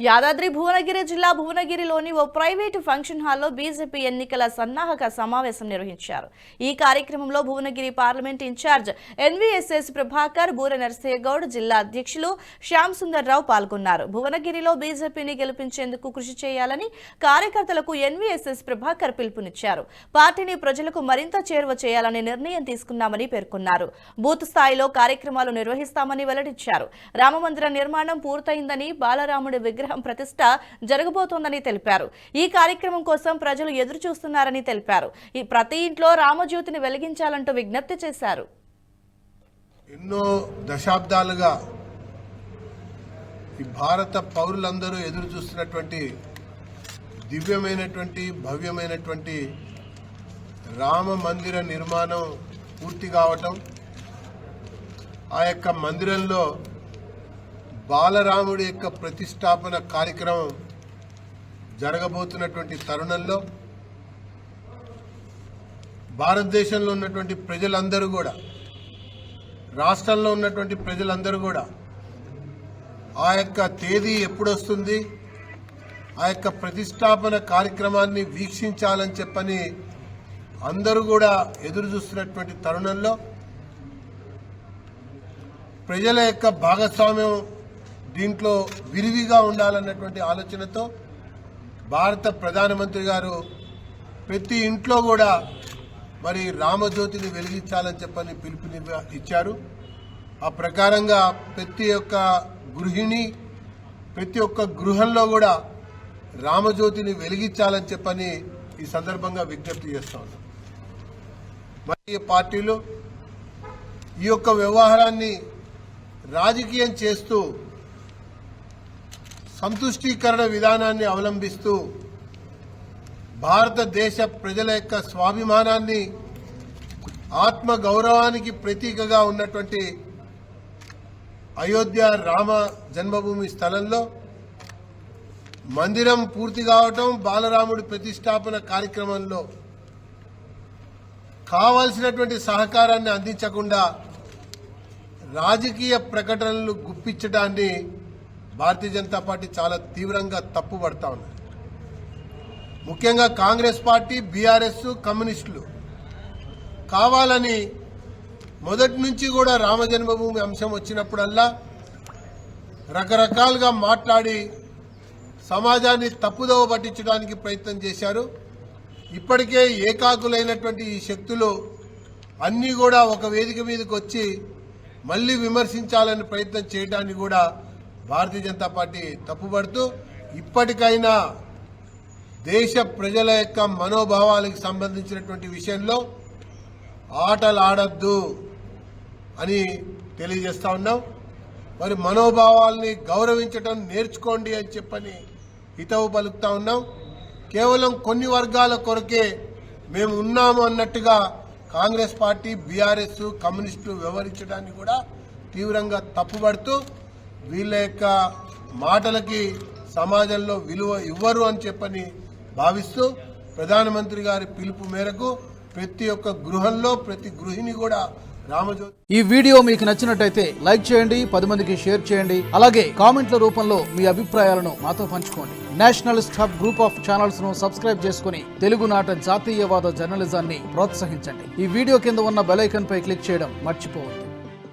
యాదాద్రి భువనగిరి జిల్లా భువనగిరిలోని ఓ ప్రైవేటు ఫంక్షన్ హాల్లో బీజేపీ ఎన్నికల సన్నాహక సమావేశం నిర్వహించారు. ఈ కార్యక్రమంలో Bhuvanagiri parliament incharge NVSS Prabhakar, Boora Narasimha Goud, జిల్లా అధ్యక్షులు శ్యామ్ సుందర్ రావు పాల్గొన్నారు. భువనగిరిలో బీజేపీని గెలిపించేందుకు కృషి చేయాలని కార్యకర్తలకు ఎన్వీఎస్ఎస్ ప్రభాకర్ పిలుపునిచ్చారు. పార్టీని ప్రజలకు మరింత చేరువ చేయాలని నిర్ణయం తీసుకున్నామని పేర్కొన్నారు. బూత్ స్థాయిలో కార్యక్రమాలు నిర్వహిస్తామని వెల్లడించారు. రామమందిర నిర్మాణం పూర్తయిందని, బాలరాముడి విగ్రహం ప్రతిష్ట జరగబోతోందని తెలిపారు. ఈ కార్యక్రమం కోసం ప్రజలు ఎదురు చూస్తున్నారని తెలిపారు. ఈ ప్రతి ఇంట్లో రామజ్యోతిని వెలిగించాలంటూ విజ్ఞప్తి చేశారు. ఎన్నో దశాబ్దాలుగా ఈ భారత పౌరులందరూ ఎదురు చూస్తున్నటువంటి దివ్యమైనటువంటి భవ్యమైనటువంటి రామ మందిర నిర్మాణం పూర్తి కావటం, ఆ యొక్క మందిరంలో బాలరాముడి యొక్క ప్రతిష్టాపన కార్యక్రమం జరగబోతున్నటువంటి తరుణంలో భారతదేశంలో ఉన్నటువంటి ప్రజలందరూ కూడా, రాష్ట్రంలో ఉన్నటువంటి ప్రజలందరూ కూడా ఆ యొక్క తేదీ ఎప్పుడొస్తుంది, ఆ యొక్క ప్రతిష్టాపన కార్యక్రమాన్ని వీక్షించాలని చెప్పని అందరూ కూడా ఎదురు చూస్తున్నటువంటి తరుణంలో ప్రజల యొక్క భాగస్వామ్యం దీంట్లో విరివిగా ఉండాలన్నటువంటి ఆలోచనతో భారత ప్రధానమంత్రి గారు ప్రతి ఇంట్లో కూడా మరి రామజ్యోతిని వెలిగించాలని చెప్పని పిలుపుని ఇచ్చారు. ఆ ప్రకారంగా ప్రతి ఒక్క గృహిణి, ప్రతి ఒక్క గృహంలో కూడా రామజ్యోతిని వెలిగించాలని చెప్పని ఈ సందర్భంగా విజ్ఞప్తి చేస్తా ఉన్నాం. మరి పార్టీలు ఈ యొక్క వ్యవహారాన్ని రాజకీయం చేస్తూ సంతుష్టీకరణ విధానాన్ని అవలంబిస్తూ భారతదేశ ప్రజల యొక్క స్వాభిమానాన్ని, ఆత్మ గౌరవానికి ప్రతీకగా ఉన్నటువంటి అయోధ్య రామ జన్మభూమి స్థలంలో మందిరం పూర్తి కావటం, బాలరాముడి ప్రతిష్టాపన కార్యక్రమంలో కావాల్సినటువంటి సహకారాన్ని అందించకుండా రాజకీయ ప్రకటనలు గుప్పించడాన్ని భారతీయ జనతా పార్టీ చాలా తీవ్రంగా తప్పుపడతా ఉంది. ముఖ్యంగా కాంగ్రెస్ పార్టీ, బీఆర్ఎస్, కమ్యూనిస్టులు కావాలని మొదటి నుంచి కూడా రామ జన్మభూమి అంశం వచ్చినప్పుడల్లా రకరకాలుగా మాట్లాడి సమాజాన్ని తప్పుదోవ పట్టించడానికి ప్రయత్నం చేశారు. ఇప్పటికే ఏకాకులైనటువంటి ఈ శక్తులు అన్నీ కూడా ఒక వేదిక మీదకి వచ్చి మళ్లీ విమర్శించాలని ప్రయత్నం చేయడాన్ని కూడా భారతీయ జనతా పార్టీ తప్పుపడుతూ ఇప్పటికైనా దేశ ప్రజల యొక్క మనోభావాలకు సంబంధించినటువంటి విషయంలో ఆటలు ఆడద్దు అని తెలియజేస్తా ఉన్నాం. మరి మనోభావాల్ని గౌరవించడం నేర్చుకోండి అని చెప్పని హితవు పలుకుతా ఉన్నాం. కేవలం కొన్ని వర్గాల కొరకే మేము ఉన్నాము అన్నట్టుగా కాంగ్రెస్ పార్టీ, బీఆర్ఎస్, కమ్యూనిస్టులు వ్యవహరించడాన్ని కూడా తీవ్రంగా తప్పుపడుతూ వీళ్ళ యొక్క మాటలకి సమాజంలో విలువ ఇవ్వరు అని చెప్పని భావిస్తూ ప్రధానమంత్రి గారి పిలుపు మేరకు ప్రతి ఒక్క గృహంలో ప్రతి గృహిణి కూడా రామజ్యోతి. ఈ వీడియో మీకు నచ్చినట్టయితే లైక్ చేయండి, 10 మందికి షేర్ చేయండి. అలాగే కామెంట్ల రూపంలో మీ అభిప్రాయాలను మాతో పంచుకోండి. Nationalist hub group of channels ను సబ్స్క్రైబ్ చేసుకుని తెలుగునాట జాతీయవాద జర్నలిజాన్ని ప్రోత్సహించండి. ఈ వీడియో కింద ఉన్న బెల్ ఐకాన్ పై క్లిక్ చేయడం మర్చిపోవద్దు.